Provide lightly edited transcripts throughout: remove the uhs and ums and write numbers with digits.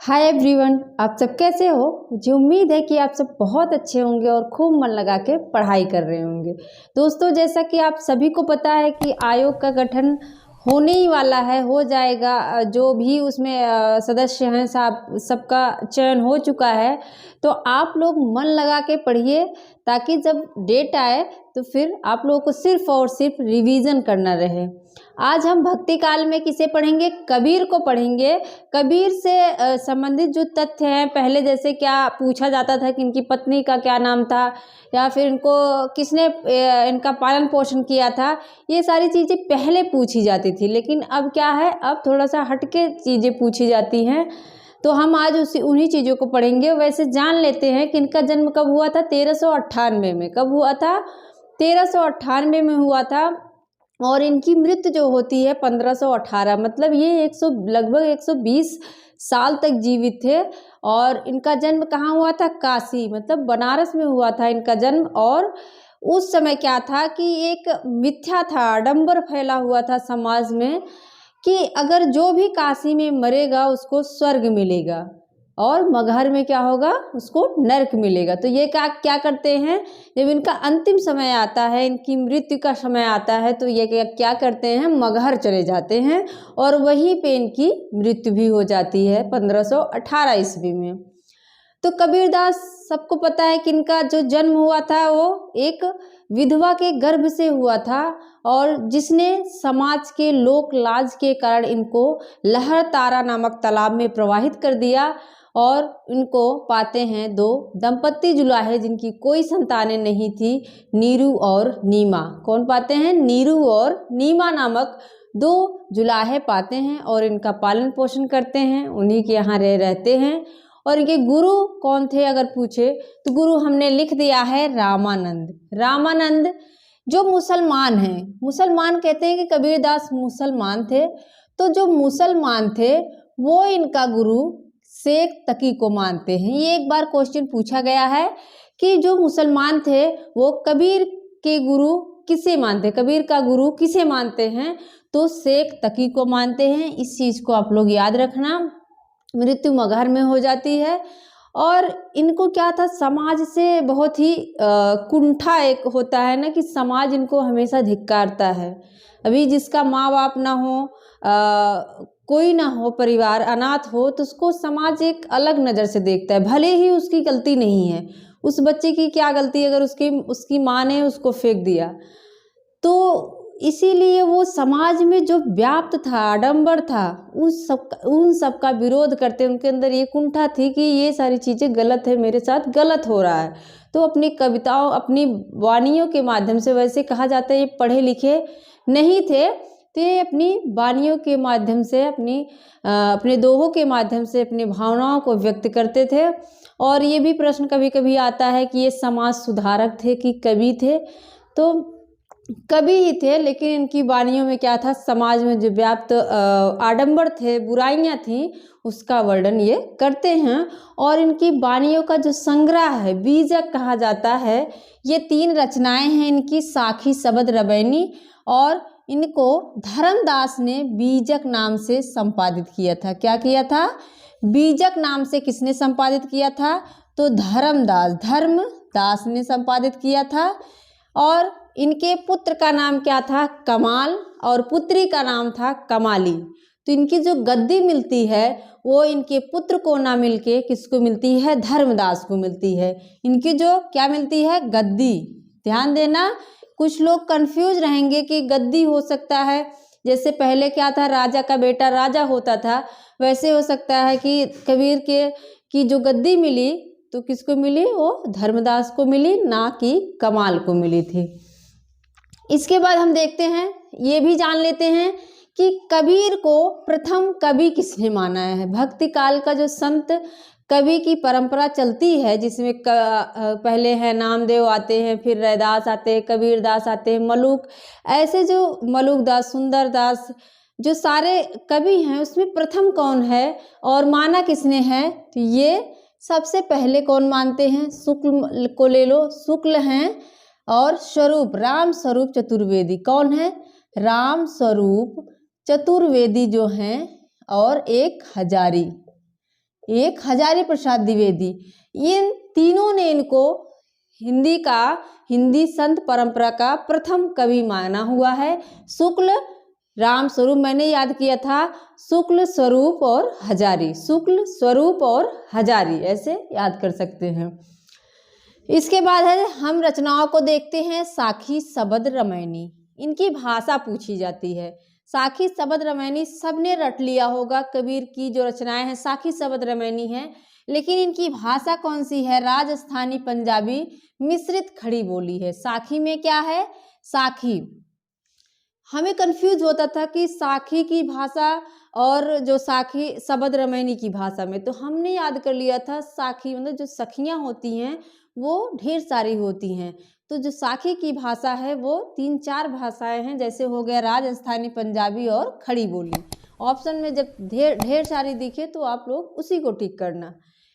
Hi everyone, आप सब कैसे हो। मुझे उम्मीद है कि आप सब बहुत अच्छे होंगे और खूब मन लगा के पढ़ाई कर रहे होंगे। दोस्तों, जैसा कि आप सभी को पता है कि आयोग का गठन होने ही वाला है, हो जाएगा। जो भी उसमें सदस्य हैं सबका चयन हो चुका है। तो आप लोग मन लगा के पढ़िए ताकि जब डेट आए तो फिर आप लोगों को सिर्फ और सिर्फ रिवीजन करना रहे। आज हम भक्ति काल में किसे पढ़ेंगे? कबीर को पढ़ेंगे। कबीर से संबंधित जो तथ्य हैं, पहले जैसे क्या पूछा जाता था कि इनकी पत्नी का क्या नाम था, या फिर इनको किसने इनका पालन पोषण किया था, ये सारी चीज़ें पहले पूछी जाती थी। लेकिन अब क्या है, अब थोड़ा सा हटके चीज़ें पूछी जाती हैं। तो हम आज उन्हीं चीज़ों को पढ़ेंगे। वैसे जान लेते हैं कि इनका जन्म कब हुआ था। 1398 में। कब हुआ था? 1398 में हुआ था। और इनकी मृत्यु जो होती है 1518। मतलब ये लगभग 120 साल तक जीवित थे। और इनका जन्म कहाँ हुआ था? काशी, मतलब बनारस में हुआ था इनका जन्म। और उस समय क्या था कि एक मिथ्या था, आडंबर फैला हुआ था समाज में कि अगर जो भी काशी में मरेगा उसको स्वर्ग मिलेगा और मगहर में क्या होगा, उसको नरक मिलेगा। तो ये क्या करते हैं, जब इनका अंतिम समय आता है, इनकी मृत्यु का समय आता है, तो ये क्या करते हैं, मगहर चले जाते हैं और वहीं पे इनकी मृत्यु भी हो जाती है 1518 ईस्वी में। तो कबीरदास, सबको पता है कि इनका जो जन्म हुआ था वो एक विधवा के गर्भ से हुआ था, और जिसने समाज के लोक लाज के कारण इनको लहर तारा नामक तालाब में प्रवाहित कर दिया। और इनको पाते हैं दो दंपत्ति जुलाहे जिनकी कोई संतानें नहीं थी, नीरू और नीमा। कौन पाते हैं? नीरू और नीमा नामक दो जुलाहे पाते हैं और इनका पालन पोषण करते हैं, उन्हीं के यहाँ रहते हैं। और इनके गुरु कौन थे अगर पूछे तो गुरु हमने लिख दिया है रामानंद। रामानंद जो मुसलमान हैं, मुसलमान कहते हैं कि कबीरदास मुसलमान थे, तो जो मुसलमान थे वो इनका गुरु शेख तकी को मानते हैं। ये एक बार क्वेश्चन पूछा गया है कि जो मुसलमान थे वो कबीर के गुरु किसे मानते, कबीर का गुरु किसे मानते हैं, तो शेख तकी को मानते हैं। इस चीज़ को आप लोग याद रखना। मृत्यु मगहर में हो जाती है। और इनको क्या था, समाज से बहुत ही कुंठा एक होता है ना, कि समाज इनको हमेशा धिक्कारता है। अभी जिसका माँ बाप ना हो, कोई ना हो, परिवार अनाथ हो, तो उसको समाज एक अलग नज़र से देखता है। भले ही उसकी गलती नहीं है, उस बच्चे की क्या गलती अगर उसकी माँ ने उसको फेंक दिया। तो इसीलिए वो समाज में जो व्याप्त था, आडंबर था, उन सब का विरोध करते, उनके अंदर ये कुंठा थी कि ये सारी चीज़ें गलत है, मेरे साथ गलत हो रहा है। तो अपनी कविताओं, अपनी वाणियों के माध्यम से, वैसे कहा जाता है ये पढ़े लिखे नहीं थे, तो ये अपनी वाणियों के माध्यम से, अपने दोहों के माध्यम से अपनी भावनाओं को व्यक्त करते थे। और ये भी प्रश्न कभी कभी आता है कि ये समाज सुधारक थे कि कवि थे। तो कवि ही थे, लेकिन इनकी वाणियों में क्या था, समाज में जो व्याप्त आडंबर थे, बुराइयां थीं, उसका वर्णन ये करते हैं। और इनकी वाणियों का जो संग्रह है, बीजक कहा जाता है, ये 3 रचनाएं हैं इनकी, साखी, शबद, रबैनी। और इनको धर्मदास ने बीजक नाम से संपादित किया था। क्या किया था? बीजक नाम से किसने संपादित किया था? तो धर्मदास ने संपादित किया था। और इनके पुत्र का नाम क्या था? कमाल। और पुत्री का नाम था कमाली। तो इनकी जो गद्दी मिलती है वो इनके पुत्र को ना मिलके किसको मिलती है? धर्मदास को मिलती है। इनकी जो क्या मिलती है? गद्दी। ध्यान देना, कुछ लोग कंफ्यूज रहेंगे कि गद्दी हो सकता है, जैसे पहले क्या था, राजा का बेटा राजा होता था, वैसे हो सकता है कि कबीर की जो गद्दी मिली तो किसको मिली? वो धर्मदास को मिली, ना कि कमाल को मिली थी। इसके बाद हम देखते हैं, ये भी जान लेते हैं कि कबीर को प्रथम कवि किसने माना है। भक्ति काल का जो संत कवि की परंपरा चलती है, जिसमें पहले हैं नामदेव आते हैं, फिर रैदास आते हैं, कबीरदास आते हैं, मलुक, ऐसे जो मलुकदास, सुंदरदास, जो सारे कवि हैं, उसमें प्रथम कौन है और माना किसने है? तो ये सबसे पहले कौन मानते हैं? शुक्ल को ले लो, शुक्ल हैं। और स्वरूप, राम स्वरूप चतुर्वेदी। कौन है? राम स्वरूप चतुर्वेदी जो हैं, और एक हजारी। एक हजारी प्रसाद द्विवेदी। इन तीनों ने इनको हिंदी संत परंपरा का प्रथम कवि माना हुआ है। शुक्ल, राम स्वरूप मैंने याद किया था, शुक्ल स्वरूप और हजारी, शुक्ल स्वरूप और हजारी ऐसे याद कर सकते हैं। इसके बाद है हम रचनाओं को देखते हैं। साखी शबद रामायणी, इनकी भाषा पूछी जाती है। साखी शबद रामायणी सबने रट लिया होगा, कबीर की जो रचनाएं हैं साखी शबद रामायणी हैं, लेकिन इनकी भाषा कौन सी है? राजस्थानी पंजाबी मिश्रित खड़ी बोली है। साखी में क्या है? साखी, हमें कंफ्यूज होता था कि साखी की भाषा और जो साखी शबद रामायणी की भाषा में, तो हमने याद कर लिया था साखी मतलब जो सखियां होती हैं वो ढेर सारी होती हैं, तो जो साखी की भाषा है वो 3-4 भाषाएं हैं, जैसे हो गया राजस्थानी पंजाबी और खड़ी बोली। ऑप्शन में जब ढेर सारी दिखे तो आप लोग उसी को टिक करना।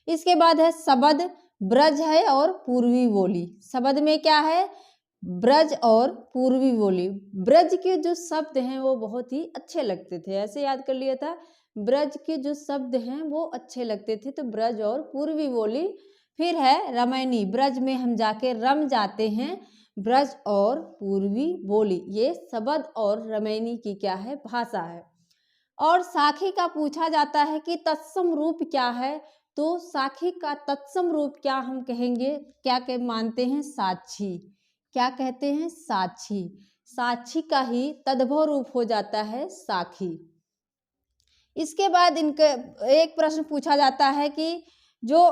इसके बाद है शबद, ब्रज है और पूर्वी बोली। शबद में क्या है? ब्रज और पूर्वी बोली। ब्रज के जो शब्द हैं वो बहुत ही अच्छे लगते थे, ऐसे याद कर लिया था, ब्रज के जो शब्द हैं वो अच्छे लगते थे, तो ब्रज और पूर्वी बोली। फिर है रामायणी, ब्रज में हम जाके रम जाते हैं, ब्रज और पूर्वी बोली। ये शबद और रामायणी की क्या है? भाषा है। और साखी का पूछा जाता है कि तत्सम रूप क्या है, तो साखी का तत्सम रूप क्या हम कहेंगे, क्या मानते हैं? साक्षी। क्या कहते हैं? साक्षी। साक्षी का ही तद्भव रूप हो जाता है साखी। इसके बाद इनके एक प्रश्न पूछा जाता है कि जो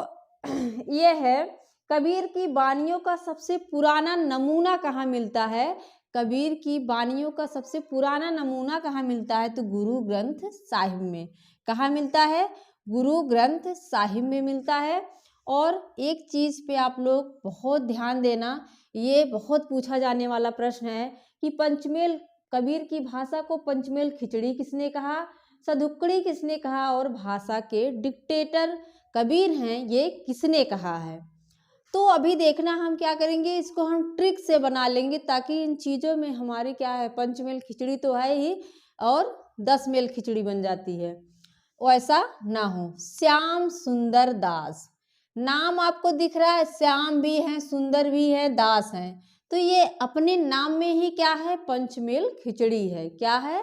ये है कबीर की वाणियों का सबसे पुराना नमूना कहाँ मिलता है? कबीर की वाणियों का सबसे पुराना नमूना कहाँ मिलता है? तो गुरु ग्रंथ साहिब में। कहाँ मिलता है? गुरु ग्रंथ साहिब में मिलता है। और एक चीज़ पे आप लोग बहुत ध्यान देना, ये बहुत पूछा जाने वाला प्रश्न है कि पंचमेल, कबीर की भाषा को पंचमेल खिचड़ी किसने कहा, सदुक्कड़ी किसने कहा, और भाषा के डिक्टेटर कबीर हैं ये किसने कहा है? तो अभी देखना हम क्या करेंगे, इसको हम ट्रिक से बना लेंगे ताकि इन चीज़ों में हमारी क्या है, पंचमेल खिचड़ी तो है ही और 10 मेल खिचड़ी बन जाती है, वैसा ना हो। श्याम सुंदर दास, नाम आपको दिख रहा है, श्याम भी है, सुंदर भी है, दास है, तो ये अपने नाम में ही क्या है? पंचमेल खिचड़ी है। क्या है?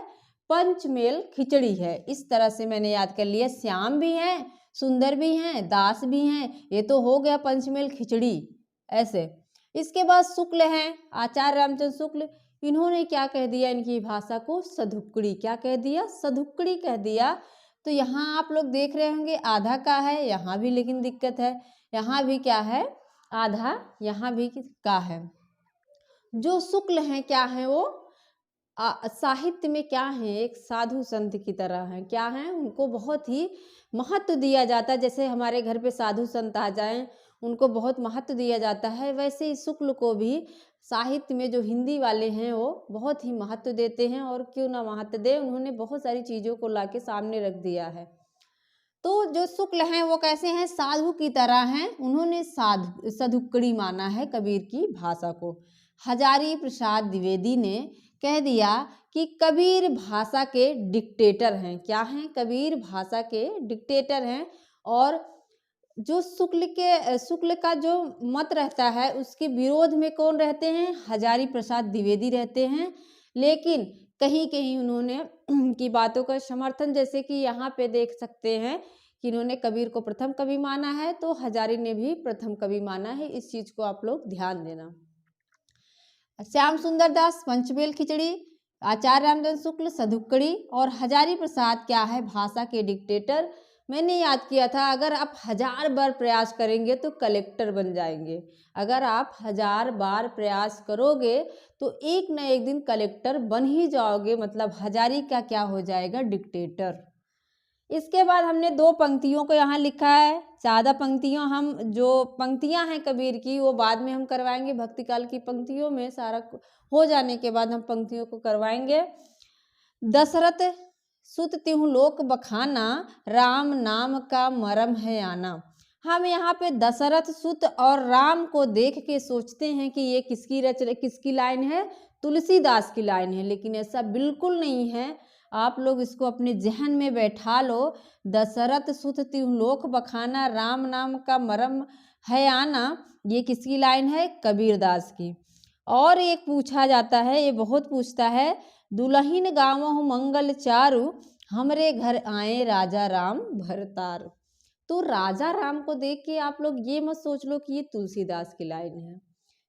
पंचमेल खिचड़ी है। इस तरह से मैंने याद कर लिया, श्याम भी है, सुंदर भी हैं, दास भी हैं, ये तो हो गया पंचमेल खिचड़ी ऐसे। इसके बाद शुक्ल हैं, आचार्य रामचंद्र शुक्ल, इन्होंने क्या कह दिया? इनकी भाषा को सधुक्कड़ी। क्या कह दिया? सधुक्कड़ी कह दिया। तो यहाँ आप लोग देख रहे होंगे आधा का है, यहाँ भी लेकिन दिक्कत है, यहाँ भी क्या है? आधा, यहाँ भी का है। जो शुक्ल हैं क्या है? वो साहित्य में क्या है? एक साधु संत की तरह है। क्या है? उनको बहुत ही महत्व दिया जाता है, जैसे हमारे घर पे साधु संत आ जाएं उनको बहुत महत्व दिया जाता है, वैसे ही शुक्ल को भी साहित्य में जो हिंदी वाले हैं वो बहुत ही महत्व देते हैं। और क्यों ना महत्व दे, उन्होंने बहुत सारी चीज़ों को लाके सामने रख दिया है। तो जो शुक्ल हैं वो कैसे हैं? साधु की तरह हैं, उन्होंने सधुक्कड़ी माना है कबीर की भाषा को। हजारी प्रसाद द्विवेदी ने कह दिया कि कबीर भाषा के डिक्टेटर हैं। क्या हैं? कबीर भाषा के डिक्टेटर हैं। और जो शुक्ल का जो मत रहता है उसके विरोध में कौन रहते हैं? हजारी प्रसाद द्विवेदी रहते हैं। लेकिन कहीं कहीं उन्होंने की बातों का समर्थन, जैसे कि यहाँ पे देख सकते हैं कि इन्होंने कबीर को प्रथम कवि माना है, तो हजारी ने भी प्रथम कवि माना है। इस चीज को आप लोग ध्यान देना। श्याम सुंदर दास पंचमेल खिचड़ी, आचार्य रामचंद्र शुक्ल सधुक्कड़ी, और हजारी प्रसाद क्या है? भाषा के डिक्टेटर। मैंने याद किया था, अगर आप 1000 बार प्रयास करेंगे तो कलेक्टर बन जाएंगे। अगर आप 1000 बार प्रयास करोगे तो एक न एक दिन कलेक्टर बन ही जाओगे, मतलब हजारी का क्या हो जाएगा? डिक्टेटर। इसके बाद हमने 2 पंक्तियों को यहाँ लिखा है। ज़्यादा पंक्तियाँ, हम जो पंक्तियाँ हैं कबीर की वो बाद में हम करवाएंगे, भक्ति काल की पंक्तियों में सारा हो जाने के बाद हम पंक्तियों को करवाएंगे। दशरथ सुत तिहु लोक बखाना, राम नाम का मरम है आना। हम यहाँ पे दशरथ सुत और राम को देख के सोचते हैं कि ये किसकी लाइन है? तुलसीदास की लाइन है, लेकिन ऐसा बिल्कुल नहीं है। आप लोग इसको अपने जहन में बैठा लो। दशरथ सुत तिहुलोक बखाना, राम नाम का मरम है आना। ये किसकी लाइन है? कबीरदास की। और एक पूछा जाता है, ये बहुत पूछता है, दुल्हिन गावहु मंगल चारु, हमरे घर आए राजा राम भरतार। तो राजा राम को देख के आप लोग ये मत सोच लो कि ये तुलसीदास की लाइन है।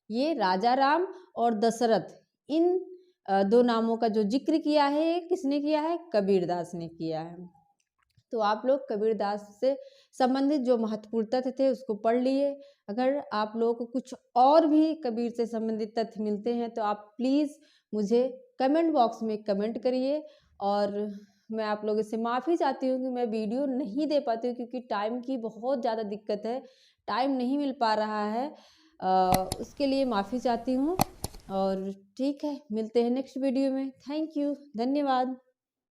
ये राजा राम और दशरथ, इन दो नामों का जो जिक्र किया है, ये किसने किया है? कबीरदास ने किया है। तो आप लोग कबीरदास से संबंधित जो महत्वपूर्ण तथ्य थे उसको पढ़ लिए। अगर आप लोगों को कुछ और भी कबीर से संबंधित तथ्य मिलते हैं तो आप प्लीज़ मुझे कमेंट बॉक्स में कमेंट करिए। और मैं आप लोगों से माफ़ी चाहती हूँ कि मैं वीडियो नहीं दे पाती हूँ, क्योंकि टाइम की बहुत ज़्यादा दिक्कत है, टाइम नहीं मिल पा रहा है। उसके लिए माफ़ी चाहती हूँ। और ठीक है, मिलते हैं नेक्स्ट वीडियो में। थैंक यू, धन्यवाद।